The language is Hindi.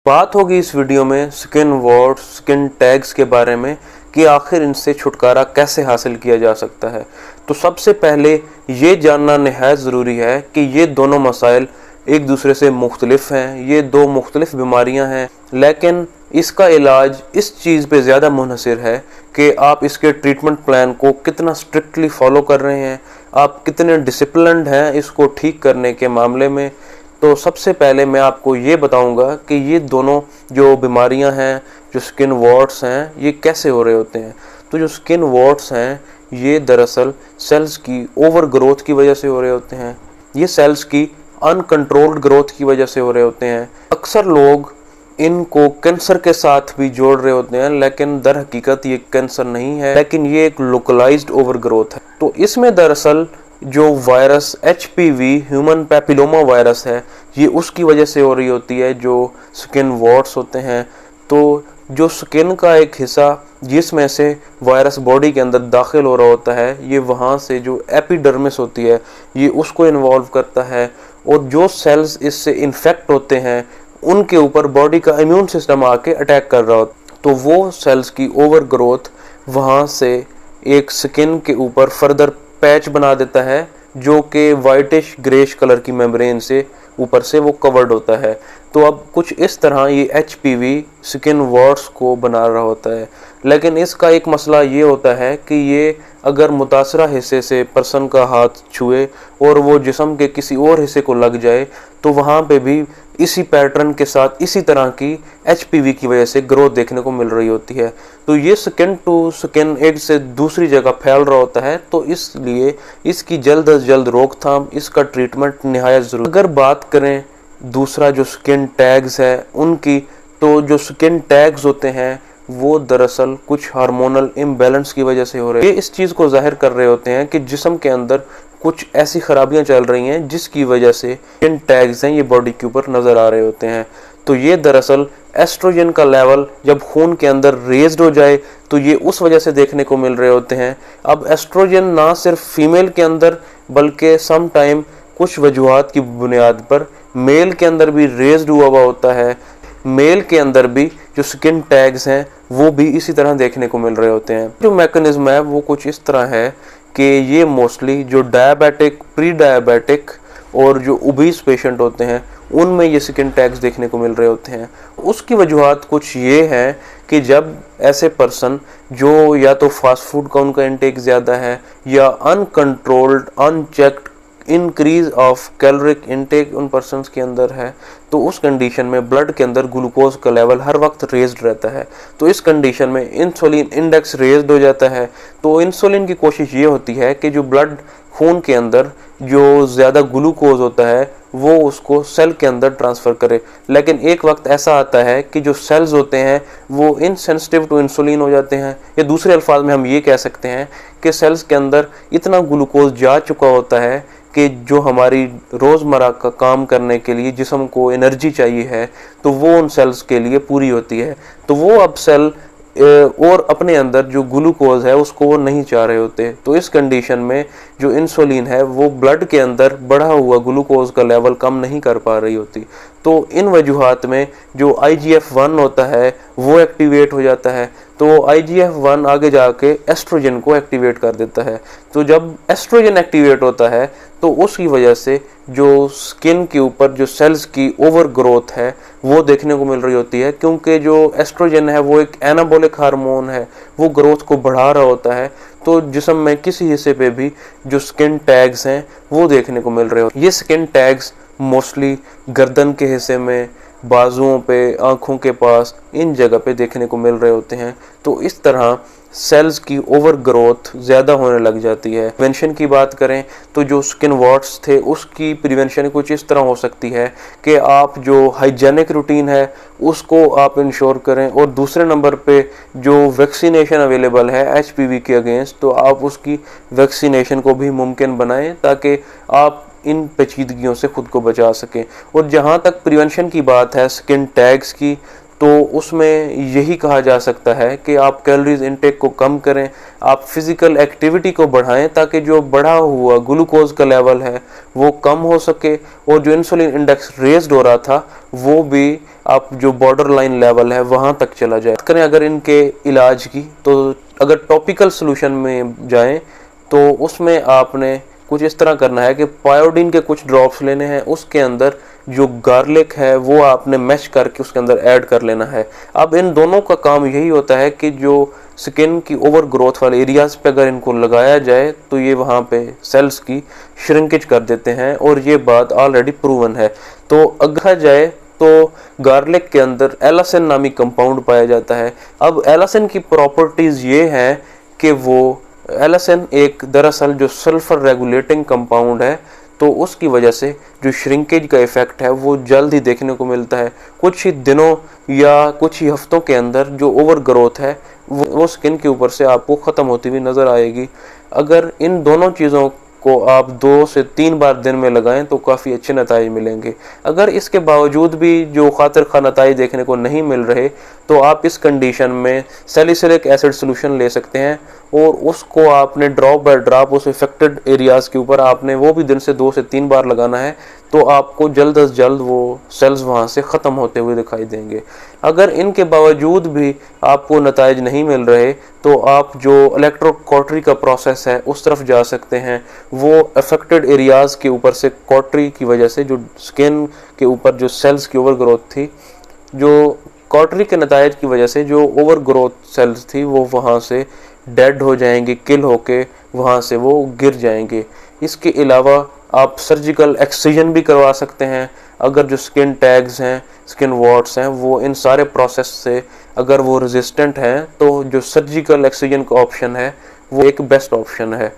बात होगी इस वीडियो में स्किन वॉर्ड्स, स्किन टैग्स के बारे में कि आखिर इनसे छुटकारा कैसे हासिल किया जा सकता है। तो सबसे पहले ये जानना निहायत ज़रूरी है कि ये दोनों मसाइल एक दूसरे से मुख्तलिफ हैं, ये दो मुख्तलिफ बीमारियां हैं, लेकिन इसका इलाज इस चीज़ पे ज़्यादा मुनहसर है कि आप इसके ट्रीटमेंट प्लान को कितना स्ट्रिक्टली फॉलो कर रहे हैं, आप कितने डिसिप्लिन्ड हैं इसको ठीक करने के मामले में। तो सबसे पहले मैं आपको ये बताऊंगा कि ये दोनों जो बीमारियां हैं, जो स्किन वॉर्ड्स हैं, ये कैसे हो रहे होते हैं। तो जो स्किन वॉर्ड्स हैं ये दरअसल सेल्स की ओवर ग्रोथ की वजह से हो रहे होते हैं, ये सेल्स की अनकंट्रोल्ड ग्रोथ की वजह से हो रहे होते हैं। अक्सर लोग इनको कैंसर के साथ भी जोड़ रहे होते हैं, लेकिन दर हकीकत ये कैंसर नहीं है, लेकिन ये एक लोकलाइज्ड ओवर ग्रोथ है। तो इसमें दरअसल जो virus HPV human papilloma virus है, ये उसकी वजह से हो रही होती है जो स्किन वॉर्ड्स होते हैं। तो जो स्किन का एक हिस्सा जिसमें से वायरस बॉडी के अंदर दाखिल हो रहा होता है, ये वहाँ से जो एपिडर्मिस होती है ये उसको इन्वॉल्व करता है, और जो सेल्स इससे इन्फेक्ट होते हैं उनके ऊपर बॉडी का इम्यून सिस्टम आके अटैक कर रहा होता है। तो वो सेल्स की ओवर ग्रोथ वहाँ से एक स्किन के ऊपर फर्दर पैच बना देता है जो कि वाइटिश ग्रेश कलर की मेम्ब्रेन से ऊपर से वो कवर्ड होता है। तो अब कुछ इस तरह ये HPV स्किन वॉर्ड्स को बना रहा होता है, लेकिन इसका एक मसला ये होता है कि ये अगर मुतासरा हिस्से से पर्सन का हाथ छुए और वो जिस्म के किसी और हिस्से को लग जाए तो वहाँ पे भी इसी पैटर्न के साथ इसी तरह की HPV की वजह से ग्रोथ देखने को मिल रही होती है। तो ये स्किन टू स्किन एक से दूसरी जगह फैल रहा होता है, तो इसलिए इसकी जल्द अज जल्द रोकथाम, इसका ट्रीटमेंट निहायत ज़रूरी। अगर बात करें दूसरा जो स्किन टैग्स है उनकी, तो जो स्किन टैग्स होते हैं वो दरअसल कुछ हार्मोनल इम्बैलेंस की वजह से हो रहे हैं। ये इस चीज़ को जाहिर कर रहे होते हैं कि जिस्म के अंदर कुछ ऐसी खराबियां चल रही हैं जिसकी वजह से स्किन टैग्स हैं ये बॉडी के ऊपर नज़र आ रहे होते हैं। तो ये दरअसल एस्ट्रोजन का लेवल जब खून के अंदर रेज्ड हो जाए तो ये उस वजह से देखने को मिल रहे होते हैं। अब एस्ट्रोजन ना सिर्फ फीमेल के अंदर बल्कि सम टाइम कुछ वजूहात की बुनियाद पर मेल के अंदर भी रेज्ड हुआ होता है। मेल के अंदर भी जो स्किन टैग्स हैं वो भी इसी तरह देखने को मिल रहे होते हैं। जो मैकेनिज्म है वो कुछ इस तरह है कि ये मोस्टली जो डायबिटिक, प्री डायबिटिक और जो ओबीस पेशेंट होते हैं उनमें ये स्किन टैग्स देखने को मिल रहे होते हैं। उसकी वजूहात कुछ ये है कि जब ऐसे पर्सन जो या तो फास्ट फूड का उनका इंटेक ज़्यादा है या uncontrolled unchecked increase of caloric intake उन पर्सनस के अंदर है, तो उस कंडीशन में ब्लड के अंदर ग्लूकोज का लेवल हर वक्त रेज्ड रहता है। तो इस कंडीशन में इंसुलिन इंडेक्स रेज्ड हो जाता है। तो इंसुलिन की कोशिश ये होती है कि जो ब्लड खून के अंदर जो ज़्यादा ग्लूकोज होता है वो उसको सेल के अंदर ट्रांसफ़र करे, लेकिन एक वक्त ऐसा आता है कि जो सेल्स होते हैं वो इनसेंसिटिव टू इंसुलिन हो जाते हैं, या दूसरे अल्फाज में हम ये कह सकते हैं कि सेल्स के अंदर इतना ग्लूकोज जा चुका होता है कि जो हमारी रोज़मर्रा का काम करने के लिए जिस्म को एनर्जी चाहिए है तो वो उन सेल्स के लिए पूरी होती है। तो वो अब सेल और अपने अंदर जो ग्लूकोज है उसको वो नहीं चाह रहे होते। तो इस कंडीशन में जो इंसुलिन है वो ब्लड के अंदर बढ़ा हुआ ग्लूकोज का लेवल कम नहीं कर पा रही होती। तो इन वजूहात में जो IGF-1 होता है वो एक्टिवेट हो जाता है। तो IGF-1 आगे जाके एस्ट्रोजन को एक्टिवेट कर देता है। तो जब एस्ट्रोजन एक्टिवेट होता है तो उसकी वजह से जो स्किन के ऊपर जो सेल्स की ओवर ग्रोथ है वो देखने को मिल रही होती है, क्योंकि जो एस्ट्रोजन है वो एक एनाबॉलिक हार्मोन है, वो ग्रोथ को बढ़ा रहा होता है। तो जिस्म में किसी हिस्से पे भी जो स्किन टैग्स हैं वो देखने को मिल रहे होते हैं। ये स्किन टैग्स मोस्टली गर्दन के हिस्से में, बाजुओं पे, आँखों के पास, इन जगह पे देखने को मिल रहे होते हैं। तो इस तरह सेल्स की ओवर ग्रोथ ज़्यादा होने लग जाती है। प्रिवेंशन की बात करें तो जो स्किन वॉर्ड्स थे उसकी प्रिवेंशन कुछ इस तरह हो सकती है कि आप जो हाइजेनिक रूटीन है उसको आप इंश्योर करें, और दूसरे नंबर पे जो वैक्सीनेशन अवेलेबल है HPV के अगेंस्ट, तो आप उसकी वैक्सीनेशन को भी मुमकिन बनाएं ताकि आप इन पेचीदगियों से खुद को बचा सकें। और जहाँ तक प्रिवेंशन की बात है स्किन टैग्स की, तो उसमें यही कहा जा सकता है कि आप कैलोरीज इनटेक को कम करें, आप फिजिकल एक्टिविटी को बढ़ाएं ताकि जो बढ़ा हुआ ग्लूकोज का लेवल है वो कम हो सके और जो इंसुलिन इंडेक्स रेज्ड हो रहा था वो भी आप जो बॉर्डर लाइन लेवल है वहां तक चला जाए। करें अगर इनके इलाज की, तो अगर टॉपिकल सोल्यूशन में जाएं तो उसमें आपने कुछ इस तरह करना है कि पायोडीन के कुछ ड्रॉप्स लेने हैं, उसके अंदर जो गार्लिक है वो आपने मैश करके उसके अंदर ऐड कर लेना है। अब इन दोनों का काम यही होता है कि जो स्किन की ओवर ग्रोथ वाले एरियाज पे अगर इनको लगाया जाए तो ये वहाँ पे सेल्स की श्रिंकेज कर देते हैं और ये बात ऑलरेडी प्रूवन है। तो अगर जाए तो गार्लिक के अंदर एलासिन नामी कंपाउंड पाया जाता है। अब एलासिन की प्रॉपर्टीज ये हैं कि वो एलासिन एक दरअसल जो सल्फर रेगुलेटिंग कंपाउंड है, तो उसकी वजह से जो श्रिंकेज का इफेक्ट है वो जल्द ही देखने को मिलता है। कुछ ही दिनों या कुछ ही हफ्तों के अंदर जो ओवर ग्रोथ है वो स्किन के ऊपर से आपको ख़त्म होती हुई नज़र आएगी। अगर इन दोनों चीज़ों को आप 2 से 3 बार दिन में लगाएं तो काफ़ी अच्छे नताइज मिलेंगे। अगर इसके बावजूद भी जो खातिर खा नताइज देखने को नहीं मिल रहे तो आप इस कंडीशन में सैलिसिलिक एसिड सोल्यूशन ले सकते हैं और उसको आपने ड्रॉप बाय ड्रॉप उस इफेक्टेड एरियाज़ के ऊपर आपने वो भी दिन से 2 से 3 बार लगाना है, तो आपको जल्द अज जल्द वो सेल्स वहाँ से ख़त्म होते हुए दिखाई देंगे। अगर इनके बावजूद भी आपको नताइज नहीं मिल रहे तो आप जो इलेक्ट्रोकॉटरी का प्रोसेस है उस तरफ जा सकते हैं। वो अफेक्टेड एरियाज़ के ऊपर से कॉटरी की वजह से जो स्किन के ऊपर जो सेल्स की ओवर ग्रोथ थी, जो कॉटरी के नताइज की वजह से जो ओवर ग्रोथ सेल्स थी वो वहाँ से डेड हो जाएंगे, किल होके वहाँ से वो गिर जाएंगे। इसके अलावा आप सर्जिकल एक्ससिजन भी करवा सकते हैं। अगर जो स्किन टैग्स हैं, स्किन वॉर्ट्स हैं, वो इन सारे प्रोसेस से अगर वो रेजिस्टेंट हैं तो जो सर्जिकल एक्ससिजन का ऑप्शन है वो एक बेस्ट ऑप्शन है।